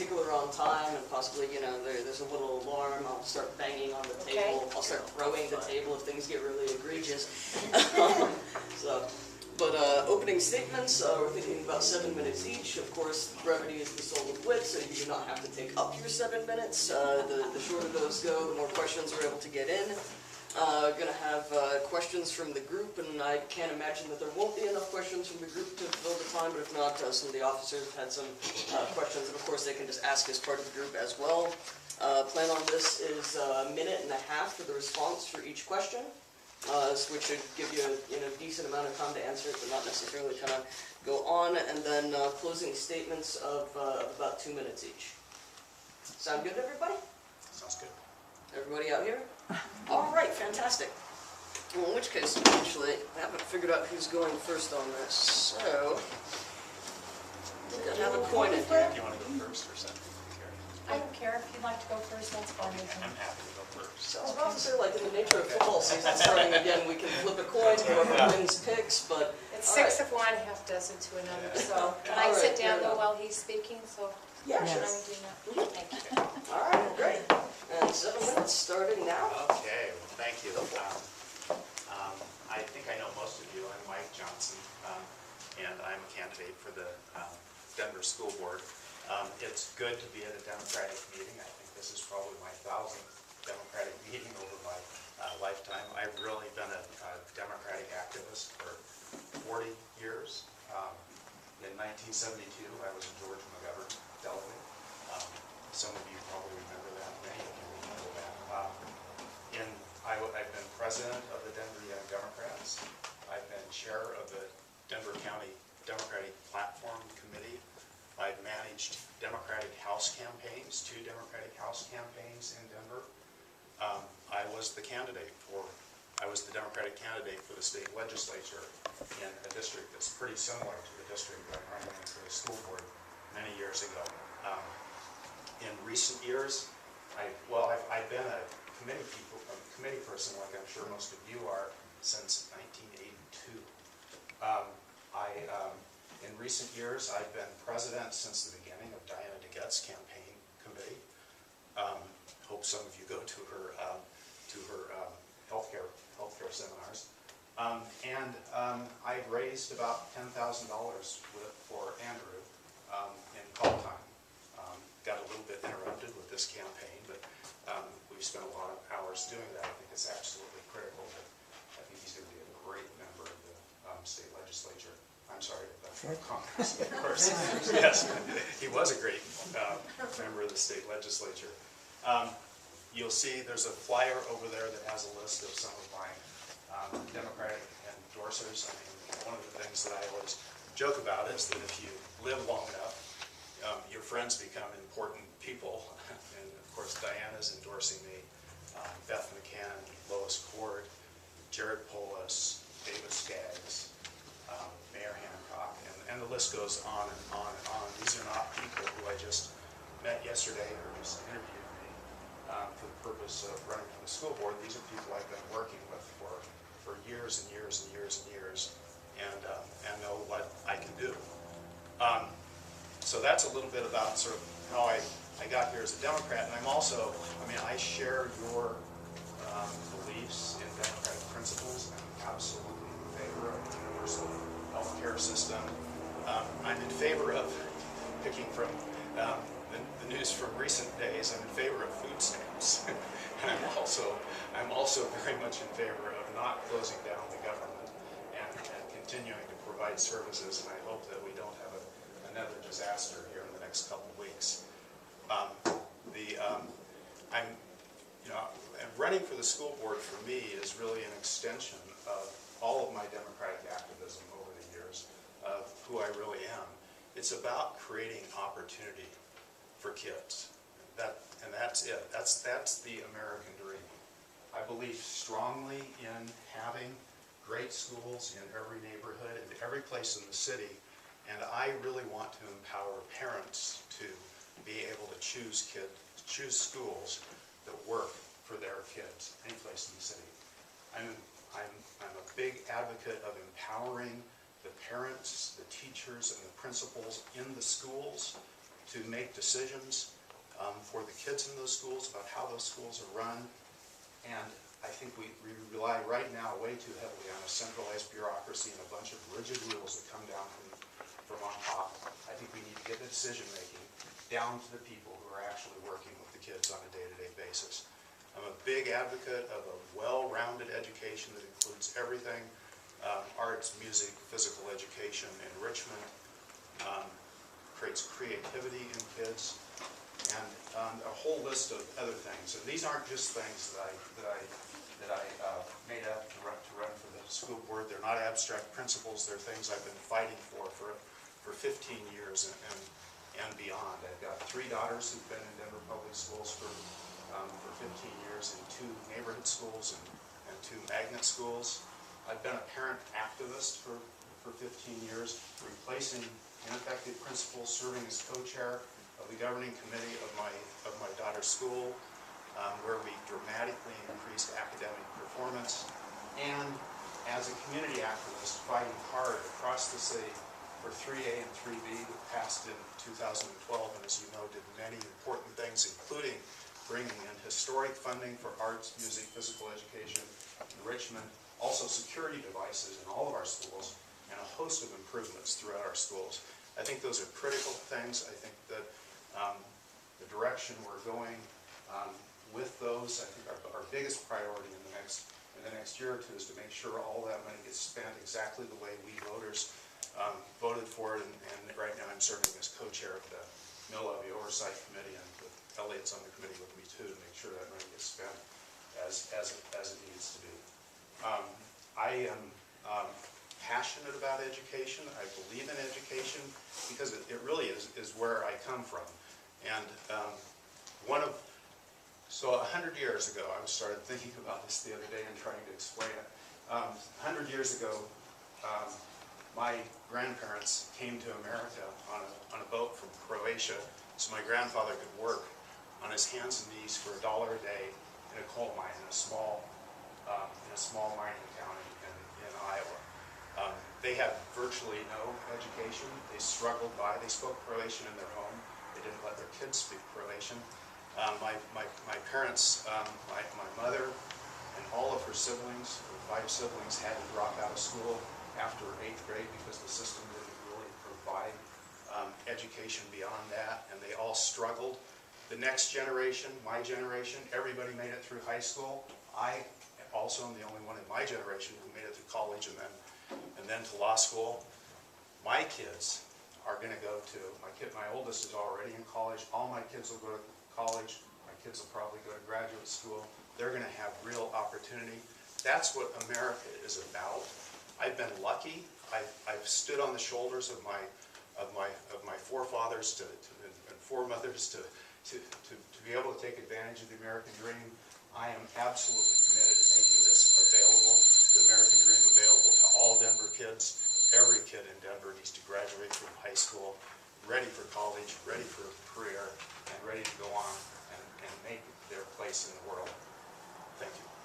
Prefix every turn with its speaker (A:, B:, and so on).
A: stickler on time, and possibly, you know, there's a little alarm. I'll start banging on the table.
B: Okay.
A: I'll start throwing the table if things get really egregious. But opening statements, we're thinking about 7 minutes each. Of course, brevity is the soul of wit, so you do not have to take up your 7 minutes. The shorter those go, the more questions we're able to get in. Going to have questions from the group, and I can't imagine that there won't be enough questions from the group to fill the time, but if not, some of the officers have had some questions, and of course they can just ask as part of the group as well. Plan on this is a minute and a half for the response for each question. Which should give you a decent amount of time to answer it, but not necessarily kind of go on. And then closing statements of about 2 minutes each. Sound good, everybody?
C: Sounds good.
A: Everybody out here? All right, fantastic. Well, in which case, actually, I haven't figured out who's going first on this, so I think I have a coin in here.
C: Do you want to go first or second?
B: I don't care if you'd like to go first, that's fine with me.
C: I'm happy to go first.
A: So I was about to say, like in the nature of football season starting again, we can flip a coin, whoever wins picks, but...
B: It's six of one, half dozen to another, so can I sit down though while he's speaking, so...
A: Yeah,
B: Should
A: sure.
B: I do that? Thank you.
A: All right, great. And 7 minutes starting now.
C: Okay, well, thank you. I think I know most of you. I'm Mike Johnson, and I'm a candidate for the Denver School Board. It's good to be at a Democratic meeting. I think this is probably my 1000th Democratic meeting over my lifetime. I've really been a Democratic activist for 40 years. In 1972, I was a George McGovern delegate. Some of you probably remember that. Many of you remember that. I've been president of the Denver Young Democrats. I've been chair of the Denver County Democratic Platform Committee. I've managed Democratic House campaigns, 2 Democratic House campaigns in Denver. I was the Democratic candidate for the state legislature in a district that's pretty similar to the district that I'm running for the school board many years ago. In recent years, I've been a committee person, like I'm sure most of you are, since 1982. In recent years, I've been president since the beginning of Diana DeGette's campaign committee. Hope some of you go to her healthcare seminars. I've raised about $10,000 for Andrew in call time. Got a little bit interrupted with this campaign, but we've spent a lot of hours doing that. I think it's absolutely critical. I think he's going to be a great member of the state legislature. I'm sorry, Congress, of course. Yes, he was a great member of the state legislature. You'll see there's a flyer over there that has a list of some of my Democratic endorsers. I mean, one of the things that I always joke about is that if you live long enough, your friends become important people. And of course, Diana's endorsing me, Beth McCann, Lois Cord, Jared Polis, David Skaggs, Mayor Hancock, and the list goes on and on and on. These are not people who I just met yesterday or just interviewed me for the purpose of running for the school board. These are people I've been working with for years and years and years and years, and know what I can do. So that's a little bit about sort of how I got here as a Democrat, and I'm also, I share your beliefs in democratic principles. I'm absolutely in favor of the universal health care system. I'm in favor of, picking from the news from recent days, I'm in favor of food stamps. And I'm also very much in favor of not closing down the government and continuing to provide services, and I hope that we don't have another disaster here in the next couple of weeks. Running for the school board for me is really an extension of all of my democratic activism over the years, of who I really am. It's about creating opportunity for kids. That's it. That's the American dream. I believe strongly in having great schools in every neighborhood and every place in the city, and I really want to empower parents to be able to choose schools that work for their kids, any place in the city. I'm a big advocate of empowering the parents, the teachers, and the principals in the schools to make decisions for the kids in those schools about how those schools are run. And I think we rely right now way too heavily on a centralized bureaucracy and a bunch of rigid rules that come down from on top. I think we need to get the decision-making down to the people who are actually working with the kids on a day-to-day basis. I'm a big advocate of a well-rounded education that includes everything, arts, music, physical education, enrichment, creates creativity in kids, and a whole list of other things. And these aren't just things that I made up to run for the school board. They're not abstract principles. They're things I've been fighting for 15 years and beyond. I've got 3 daughters who've been in Denver Public Schools for 15 years in 2 neighborhood schools and 2 magnet schools. I've been a parent activist for 15 years, replacing ineffective principals, serving as co-chair of the governing committee of my daughter's school, where we dramatically increased academic performance, and as a community activist, fighting hard across the city for 3A and 3B that passed in 2012, and as you know, did many important things, including bringing in historic funding for arts, music, physical education, enrichment, also security devices in all of our schools, and a host of improvements throughout our schools. I think those are critical things. I think that the direction we're going with those, I think our biggest priority in the next year or two is to make sure all that money gets spent exactly the way we voters voted for it. And right now I'm serving as co-chair of the Mill Levy Oversight Committee, and with Elliot's on the committee with me too, to make sure that money gets spent as it needs to be. I am passionate about education. I believe in education because it really is where I come from. And so 100 years ago, I started thinking about this the other day and trying to explain it. 100 years ago, my grandparents came to America on a boat from Croatia, so my grandfather could work on his hands and knees for $1 a day in a coal mine in a small mining town in Iowa. They had virtually no education. They struggled by. They spoke Croatian in their home. They didn't let their kids speak Croatian. My parents, my mother, and all of her siblings, her 5 siblings, had to drop out of school after 8th grade because the system didn't really provide education beyond that, and they all struggled. The next generation, my generation, everybody made it through high school. I also am the only one in my generation who made it through college and then to law school. My kids are going to go to, my oldest is already in college. All my kids will go to college. My kids will probably go to graduate school. They're going to have real opportunity. That's what America is about. I've been lucky. I've stood on the shoulders of my forefathers and foremothers to be able to take advantage of the American dream. I am absolutely committed to making this available, the American dream available to all Denver kids. Every kid in Denver needs to graduate from high school, ready for college, ready for a career, and ready to go on and make their place in the world. Thank you.